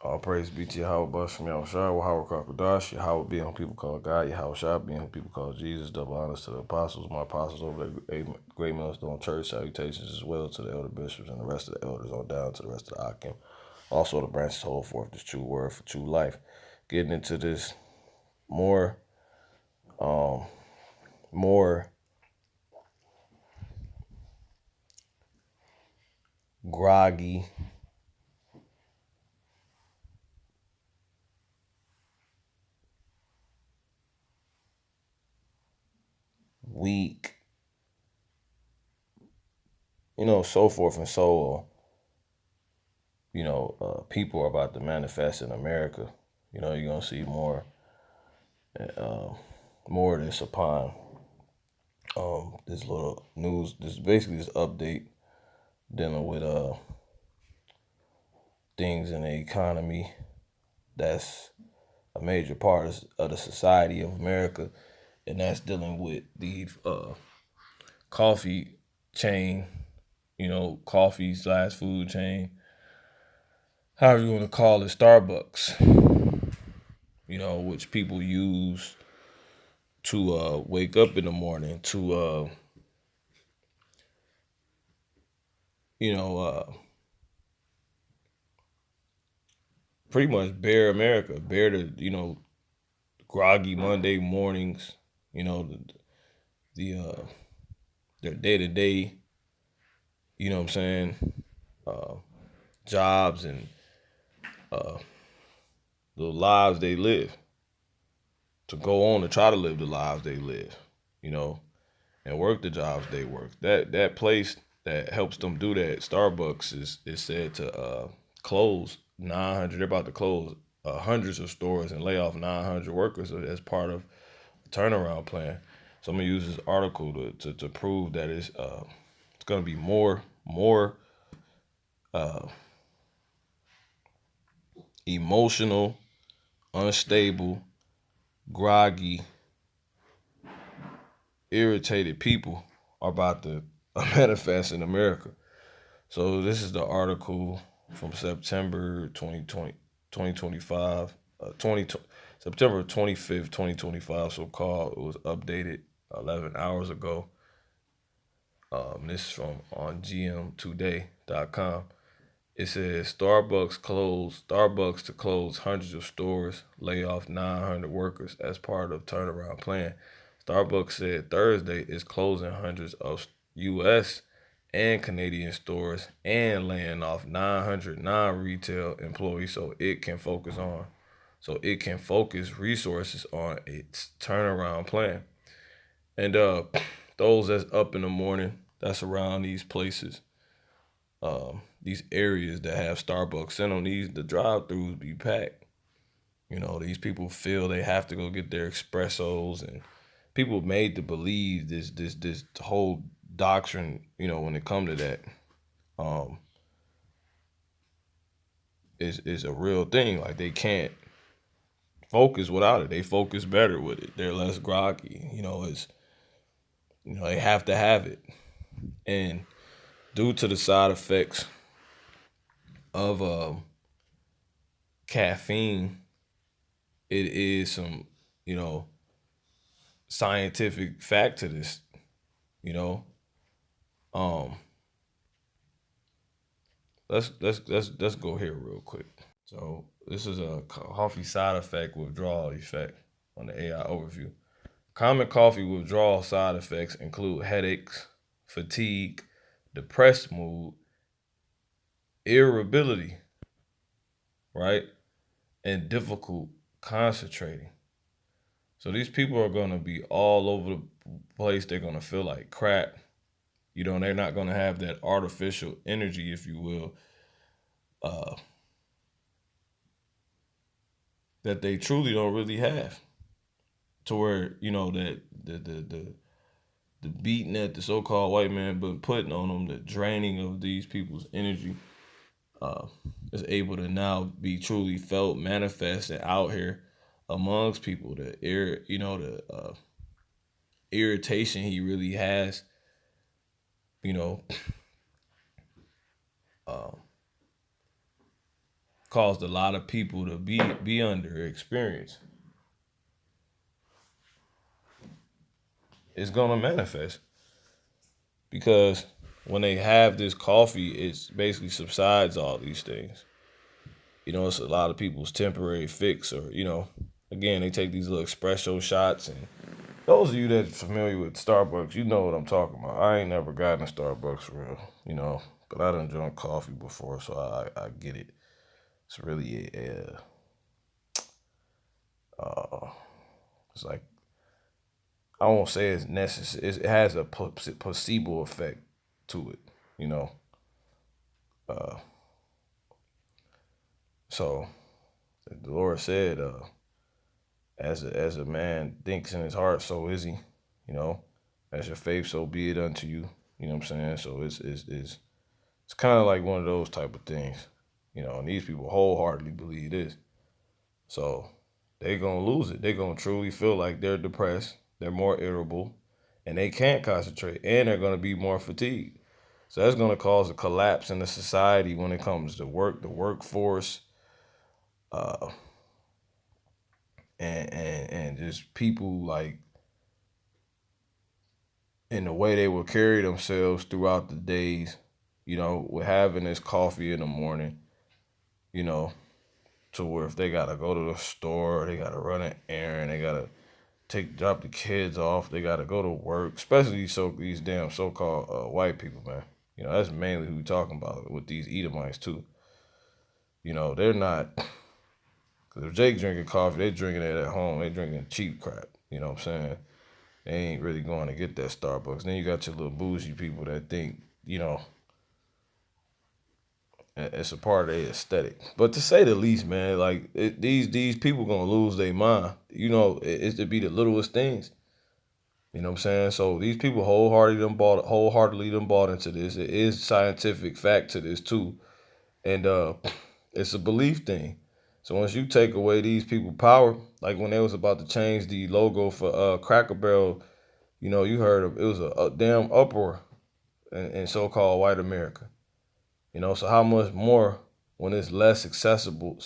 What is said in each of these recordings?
All praise be to Yahweh Bashem Yahushua, Yahweh Kakadash, Yahweh being who people call God, Yahweh Shah being who people call Jesus. Double honors to the apostles, my apostles over the Great Millstone Church. Salutations as well to the elder bishops and the rest of the elders on down to the rest of the Akim. Also the branches hold forth this true word for true life. Getting into this more groggy, weak, so forth and so on. People are about to manifest in America. You're gonna see more of this upon this little news. This is basically this update dealing with things in the economy that's a major part of the society of America, and that's dealing with the coffee chain, coffee slash food chain, however you want to call it, Starbucks, which people use to wake up in the morning to you know pretty much bear America, bear the groggy Monday mornings, the their day to day, you know what I'm saying, uh, jobs and uh, the lives they live, to go on to try to live the lives they live, you know, and work the jobs they work. That place that helps them do that, Starbucks, is said to close 900. They're about to close hundreds of stores and lay off 900 workers as part of a turnaround plan. So I'm gonna use this article to prove that it's gonna be more uh, emotional, unstable, groggy, irritated people are about to manifest in America. So this is the article from September 2020, 2025, 20, September 25th, 2025, so called. It was updated 11 hours ago. This is from on gmtoday.com. It says Starbucks to close hundreds of stores, lay off 900 workers as part of turnaround plan. Starbucks said Thursday is closing hundreds of U.S. and Canadian stores and laying off 900 non-retail employees so it can focus resources on its turnaround plan. And those that's up in the morning, that's around these places, these areas that have Starbucks in them, the drive-throughs be packed. These people feel they have to go get their espressos, and people made to believe this whole doctrine, when it comes to that, is a real thing. Like, they can't focus without it. They focus better with it. They're less groggy. They have to have it. And due to the side effects of caffeine, it is some, scientific fact to this, you know. Um, let's go here real quick. So this is a coffee side effect withdrawal effect on the AI overview. Common coffee withdrawal side effects include headaches, fatigue, depressed mood, irritability, right, and difficult concentrating. So these people are gonna be all over the place. They're gonna feel like crap. They're not gonna have that artificial energy, if you will, uh, that they truly don't really have. To where that the beating that the so-called white man been putting on them, the draining of these people's energy, uh, is able to now be truly felt, manifested out here amongst people. The irritation he really has, you know, uh, caused a lot of people to be under experience, it's gonna manifest because when they have this coffee, it's basically subsides all these things. It's a lot of people's temporary fix, or again, they take these little espresso shots. And those of you that are familiar with Starbucks, you know what I'm talking about. I ain't never gotten a Starbucks for real, but I done drunk coffee before, so I get it. It's really it's like, I won't say it's necessary. It has a placebo effect to it, you know. Uh, so the Lord said, as a man thinks in his heart, so is he. You know, as your faith, so be it unto you. You know what I'm saying? So it's kind of like one of those type of things. And these people wholeheartedly believe this. So they're gonna lose it. They're gonna truly feel like they're depressed. They're more irritable, and they can't concentrate, and they're gonna be more fatigued. So that's gonna cause a collapse in the society when it comes to work, the workforce, uh, and just people like in the way they will carry themselves throughout the days. With having this coffee in the morning. You know, to where if they gotta go to the store, they gotta run an errand, they gotta drop the kids off, they gotta go to work. Especially these damn so-called white people, man. That's mainly who we talking about with these Edomites too. They're not. Cause if Jake drinking coffee, they drinking it at home. They drinking cheap crap. You know what I'm saying? They ain't really going to get that Starbucks. Then you got your little bougie people that think it's a part of their aesthetic. But to say the least, man, like these people gonna lose their mind. It's to be the littlest things. You know what I'm saying? So these people wholeheartedly done bought into this. It is scientific fact to this too, and it's a belief thing. So once you take away these people power, like when they was about to change the logo for Cracker Barrel, you heard it was a damn uproar in so-called white America. So how much more when it's less accessible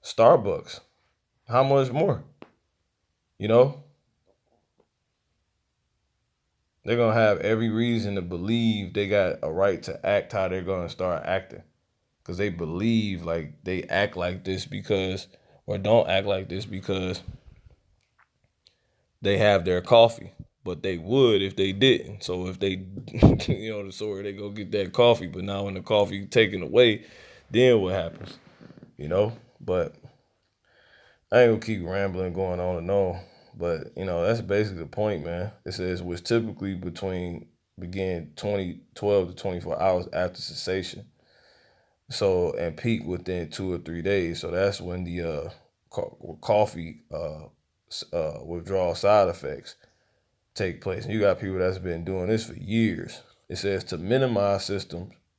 Starbucks? How much more? You know, they're gonna have every reason to believe they got a right to act how they're gonna start acting. Cause they believe like they act like this because or don't act like this because they have their coffee. But they would if they didn't. So if they the story, they go get that coffee, but now when the coffee taken away, then what happens? But I ain't gonna keep rambling, going on and on. But that's basically the point, man. It says was typically begin 12 to 24 hours after cessation. So and peak within 2 or 3 days. So that's when the coffee withdrawal side effects take place. And you got people that's been doing this for years. It says to minimize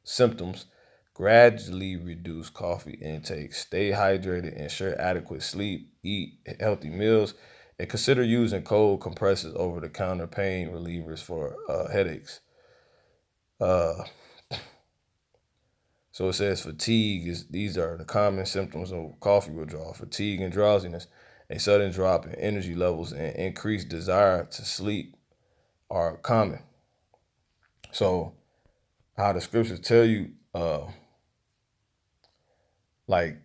symptoms, gradually reduce coffee intake, stay hydrated, ensure adequate sleep, eat healthy meals, and consider using cold compresses over-the-counter pain relievers for headaches. Uh, so it says fatigue these are the common symptoms of coffee withdrawal: fatigue and drowsiness, a sudden drop in energy levels, and increased desire to sleep are common. So how the scriptures tell you, like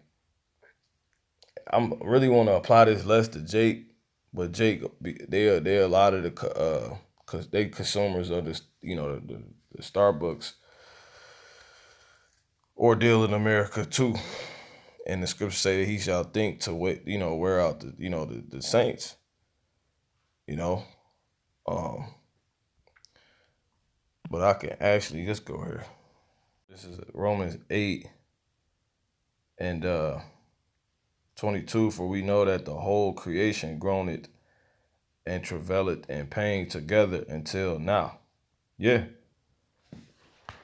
I'm really want to apply this less to Jake, but Jake, they're a lot of the cause they consumers of this, the Starbucks ordeal in America too. And the scriptures say that he shall think to wait, wear out the saints, you know. Um, but I can actually just go here. This is Romans 8 and 22. For we know that the whole creation groaneth and travaileth in pain together until now. Yeah,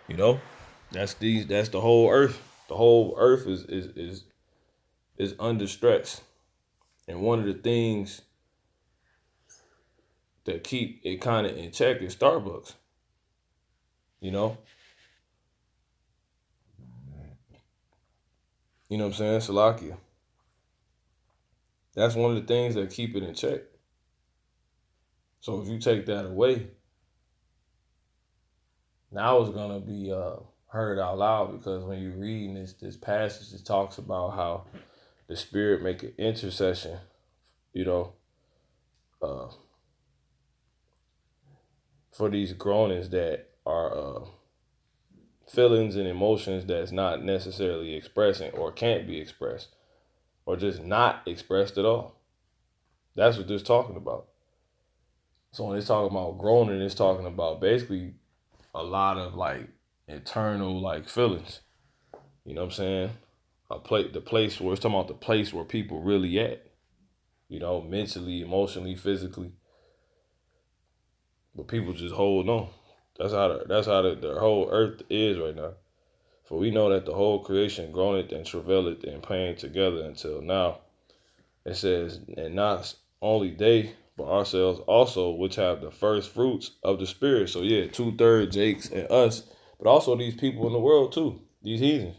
you know, that's the whole earth. The whole earth is under stress, and one of the things that keep it kind of in check is Starbucks. You know, You know what I'm saying? Salakia. That's one of the things that keep it in check. So if you take that away, now it's gonna be heard out loud, because when you're reading this passage, it talks about how the Spirit make an intercession, you know, uh, for these groanings that are feelings and emotions that's not necessarily expressing or can't be expressed or just not expressed at all. That's what this talking about. So when it's talking about groaning, it's talking about basically a lot of like internal like feelings. You know what I'm saying? The place where it's talking about the place where people really at. You know, mentally, emotionally, physically. But people just hold on. That's how the whole earth is right now. For we know that the whole creation groaneth and travaileth in pain together until now. It says, and not only they, but ourselves also, which have the first fruits of the Spirit. So yeah, 2/3 Jakes and us, but also these people in the world too, these heathens.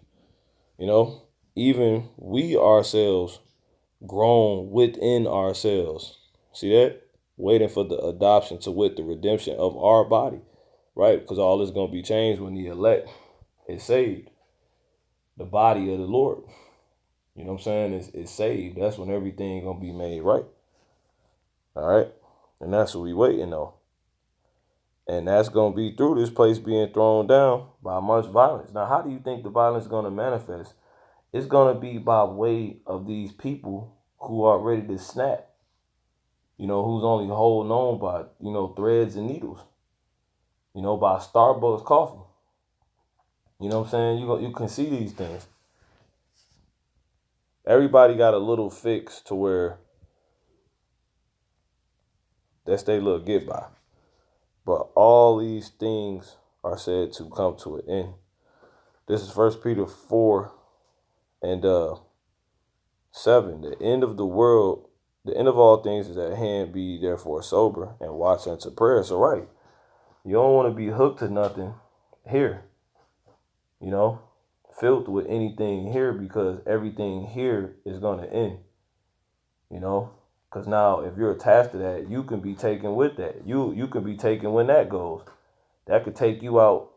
You know, even we ourselves grown within ourselves. See that? Waiting for the adoption to wit the redemption of our body, right? Because all is going to be changed when the elect is saved. The body of the Lord, you know what I'm saying, is saved. That's when everything going to be made right. All right? And that's what we waiting on. And that's going to be through this place being thrown down by much violence. Now, how do you think the violence is going to manifest? It's going to be by way of these people who are ready to snap. You know, who's only holding on by, threads and needles. You know, by Starbucks coffee. You know what I'm saying? You can see these things. Everybody got a little fix to where that's they little get by. But all these things are said to come to an end. This is 1 Peter 4 and 7. The end of the world, the end of all things is at hand. Be therefore sober and watch unto prayer. So right, you don't want to be hooked to nothing here. You know, filled with anything here, because everything here is going to end. You know, because now if you're attached to that, you can be taken with that. You can be taken when that goes. That could take you out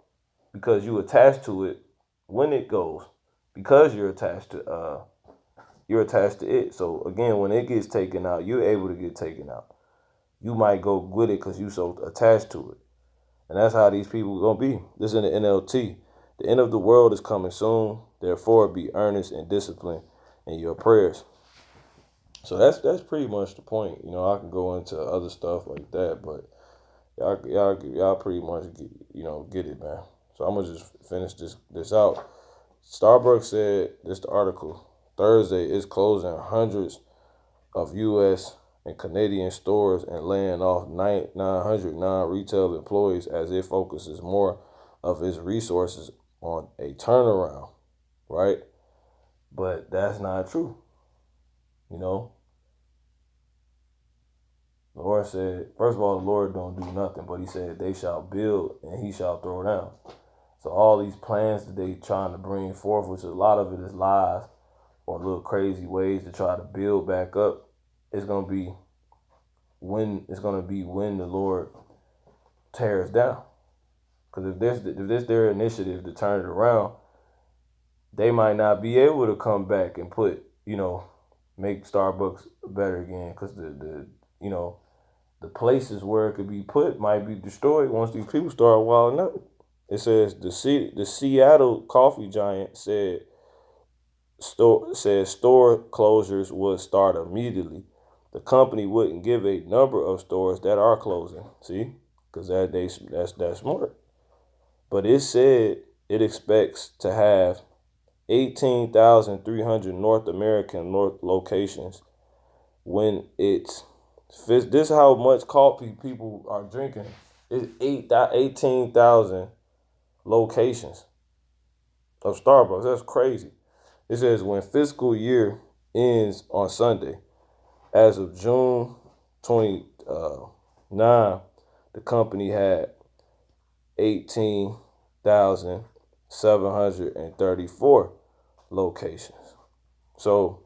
because you attached to it when it goes, because you're attached to it. So again, when it gets taken out, you're able to get taken out. You might go with it because you so attached to it. And that's how these people are going to be. This is in the NLT. The end of the world is coming soon. Therefore, be earnest and disciplined in your prayers. So that's pretty much the point. You know, I can go into other stuff like that, but y'all pretty much get it, man. So I'm gonna just finish this out. Starbucks said, this the article, Thursday is closing hundreds of U.S. and Canadian stores and laying off 900 non-retail employees as it focuses more of its resources on a turnaround, right? But that's not true. You know, the Lord said, first of all, the Lord don't do nothing, but he said they shall build and he shall throw down. So all these plans that they trying to bring forth, which a lot of it is lies or little crazy ways to try to build back up, it's gonna be when the Lord tears down. Because if this their initiative to turn it around, they might not be able to come back and make Starbucks better again, because the places where it could be put might be destroyed once these people start wilding up. It says the Seattle coffee giant store closures would start immediately. The company wouldn't give a number of stores that are closing. See, because that's smart. But it said it expects to have 18,300 North American locations when it's. This is how much coffee people are drinking. It's 18,000 locations of Starbucks. That's crazy. It says when fiscal year ends on Sunday, as of June 29, the company had 18,734 locations. So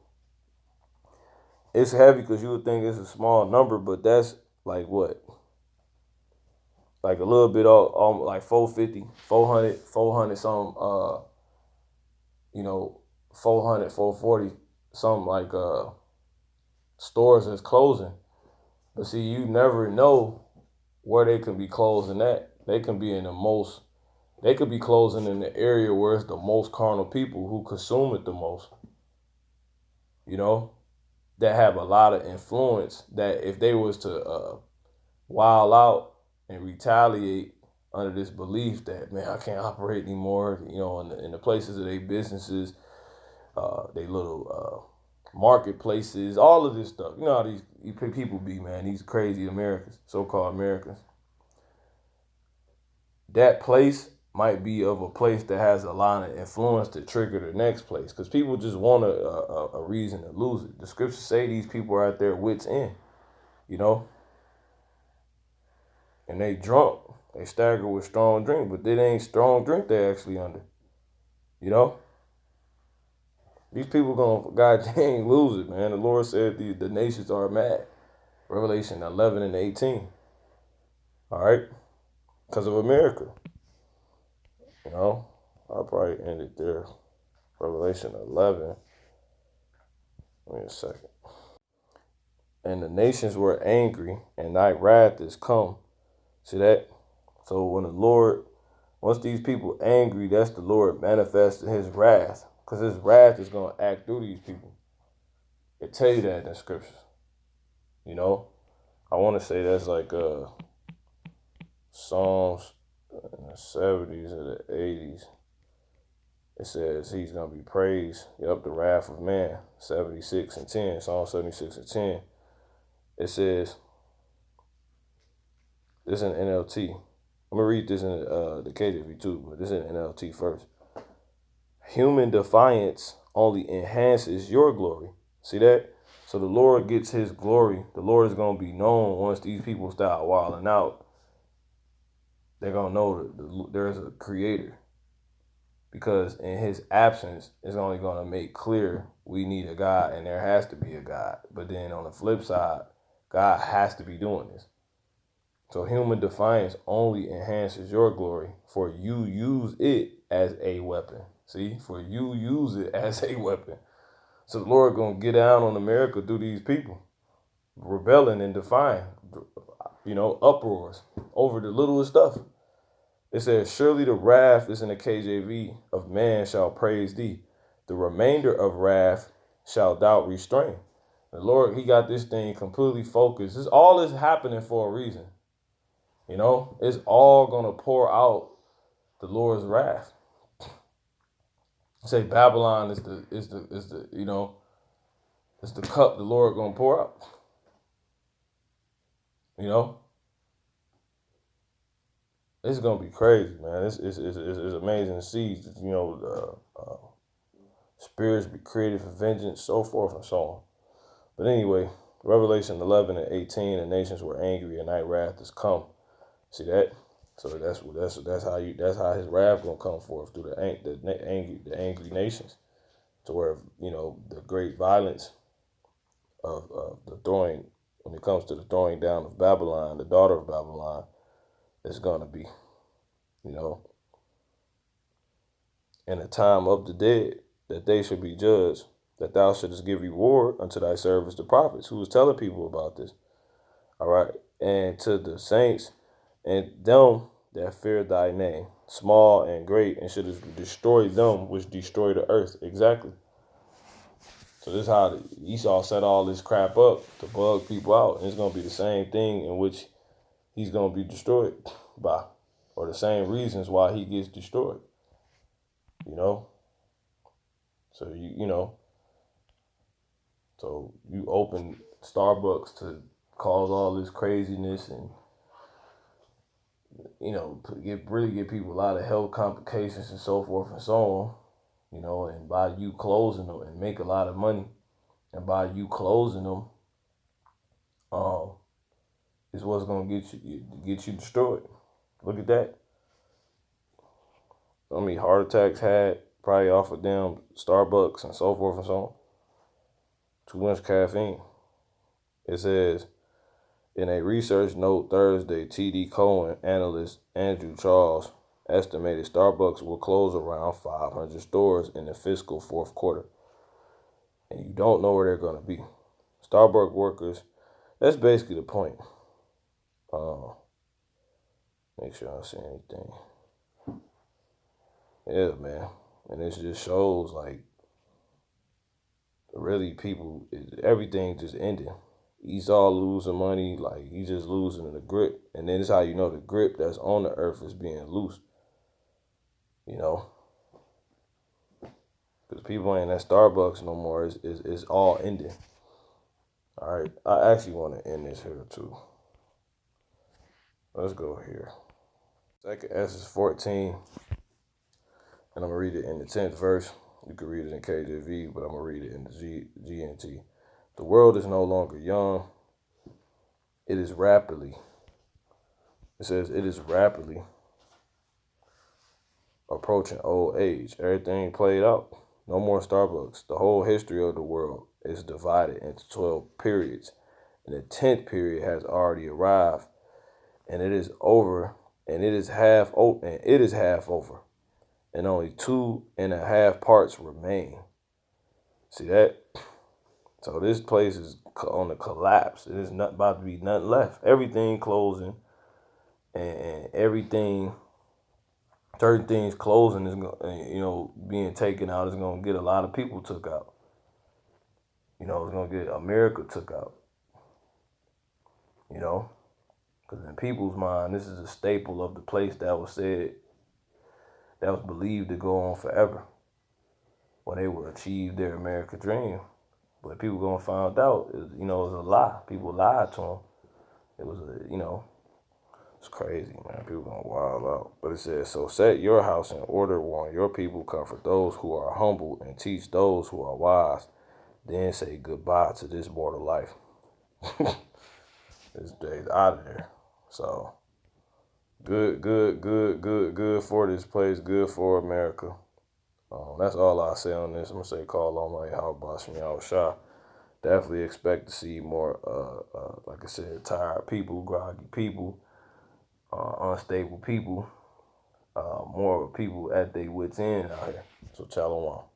it's heavy because you would think it's a small number, but that's like what? Like a little bit all like 450, 400, 400 some, you know, 400, 440, something like stores that's closing. But see, you never know where they can be closing at. They can be in the most, they could be closing in the area where it's the most carnal people who consume it the most, you know, that have a lot of influence that if they was to wild out and retaliate under this belief that, man, I can't operate anymore, you know, in the places of their businesses, they little marketplaces, all of this stuff. You know how these people be, man, these crazy Americans, so-called Americans. That place might be of a place that has a lot of influence to trigger the next place because people just want a reason to lose it. The scriptures say these people are at their wits' end, you know, and they drunk. They stagger with strong drink, but it ain't strong drink they actually under, you know. These people gonna, God dang, lose it, man. The Lord said the nations are mad. Revelation 11 and 18. All right? Because of America. You know? I'll probably end it there. Revelation 11. Wait a second. And the nations were angry, and thy wrath is come. See that? So when the Lord, once these people angry, that's the Lord manifesting his wrath. Because his wrath is going to act through these people. It tell you that in the scriptures. You know? I want to say that's like Psalms in the 70s or the 80s. It says he's going to be praised. Yep, the wrath of man. 76 and 10. Psalm 76 and 10. It says, this in NLT. I'm going to read this in the KJV too, but this is in NLT first. Human defiance only enhances your glory. See that? So the Lord gets his glory. The Lord is going to be known once these people start wilding out. They're going to know that there's a creator. Because in his absence, it's only going to make clear we need a God and there has to be a God. But then on the flip side, God has to be doing this. So human defiance only enhances your glory, for you use it as a weapon. See, for you use it as a weapon. So the Lord going to get down on America through these people, rebelling and defying, you know, uproars over the littlest stuff. It says, surely the wrath, is in the KJV, of man shall praise thee. The remainder of wrath shall doubt restrain. The Lord, he got this thing completely focused. This all is happening for a reason. You know, it's all going to pour out the Lord's wrath. Say Babylon is the you know, it's the cup the Lord going to pour out. You know, it's going to be crazy, man. It's amazing to see, you know, spirits be created for vengeance, so forth and so on. But anyway, Revelation 11 and 18, the nations were angry and thy wrath is come. See that? So that's how his wrath gonna come forth through the angry nations, to where, you know, the great violence of the throwing, when it comes to the throwing down of Babylon, the daughter of Babylon, is gonna be, you know, in the time of the dead, that they should be judged, that thou shouldest give reward unto thy servants the prophets, who was telling people about this. All right, and to the saints and them that fear thy name, small and great, and should destroy them which destroy the earth. Exactly. So this is how Esau set all this crap up to bug people out. And it's going to be the same thing in which he's going to be destroyed by, or the same reasons why he gets destroyed. You know? So, you know, so you open Starbucks to cause all this craziness and, you know, really get people a lot of health complications and so forth and so on, you know, and by you closing them and make a lot of money, and by you closing them, is what's gonna get you destroyed. Look at that. I mean, heart attacks had probably off of them Starbucks and so forth and so on. Too much caffeine. It says, in a research note Thursday, TD Cowen analyst Andrew Charles estimated Starbucks will close around 500 stores in the fiscal fourth quarter. And you don't know where they're going to be. Starbucks workers, that's basically the point. Make sure I don't see anything. Yeah, man. And it just shows, like, really people, everything just ending. He's all losing money, like he's just losing the grip. And then it's how you know the grip that's on the earth is being loose. You know? Because people ain't at Starbucks no more. It's all ending. All right. I actually want to end this here too. Let's go here. Second S is 14. And I'm going to read it in the 10th verse. You can read it in KJV, but I'm going to read it in the GNT. The world is no longer young. It is rapidly. It says it is rapidly approaching old age. Everything played out. No more Starbucks. The whole history of the world is divided into 12 periods. And the 10th period has already arrived. And it is over. And it is half over. And only 2.5 parts remain. See that? So this place is on the collapse. It is not about to be nothing left. Everything closing, and everything, certain things closing is being taken out is gonna get a lot of people took out. It's gonna get America took out. Because in people's mind, this is a staple of the place that was believed to go on forever, when they would achieve their American dream. But people gonna find out, it was a lie. People lied to them. It was it's crazy, man. People gonna wild out. But it says, so set your house in order, warn your people, comfort those who are humble, and teach those who are wise. Then say goodbye to this mortal life. This day's out of there. So good for this place. Good for America. That's all I say on this. I'm gonna say call on my how boss me out shot. Definitely expect to see more, like I said, tired people, groggy people, unstable people, more people at their wits' end out here. So tell them all.